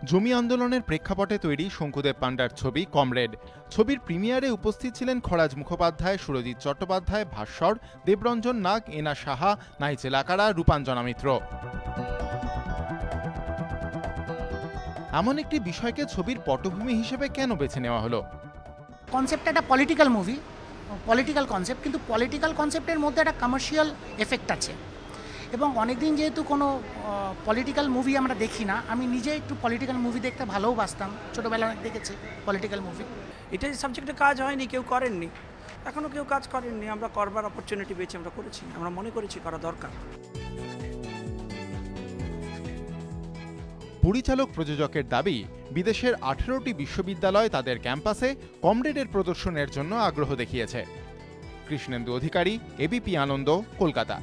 জমি আন্দোলনের প্রেক্ষাপটে তৈরি শঙ্কুদেব পাণ্ডার ছবি কমরেড। ছবির প্রিমিয়ারে উপস্থিত ছিলেন খরাজ মুখোপাধ্যায়, সুরজিৎ চট্টোপাধ্যায়, ভাস্বর, দেবরঞ্জন নাগ, এনা সাহা, নাইচেল আকারা, রূপাঞ্জনা মিত্র। এমন একটি বিষয়কে ছবির পটভূমি হিসেবে কেন বেছে নেওয়া হলো? কনসেপ্টটা একটা পলিটিক্যাল মুভি, পলিটিক্যাল কনসেপ্ট, কিন্তু পলিটিক্যাল কনসেপ্টের মধ্যে একটা কমার্শিয়াল এফেক্ট আছে। এবং অনেকদিন যেহেতু কোনো পলিটিক্যাল মুভি আমরা দেখি না, আমি নিজে একটু পলিটিক্যাল মুভি দেখতে ভালোবাসতাম, ছোটোবেলা অনেক দেখেছি পলিটিক্যাল মুভি। এটা সাবজেক্টে কাজ হয়নি, কেউ করেননি, এখনও কেউ কাজ করেননি। আমরা করবার অপরচুনিটি পেয়েছি, আমরা করেছি, আমরা মনে করেছি করা দরকার। পরিচালক প্রযোজকের দাবি, বিদেশের 18টি বিশ্ববিদ্যালয় তাদের ক্যাম্পাসে কমরেডের প্রদর্শনের জন্য আগ্রহ দেখিয়েছে। কৃষ্ণেন্দু অধিকারী, এবিপি আনন্দ, কলকাতা।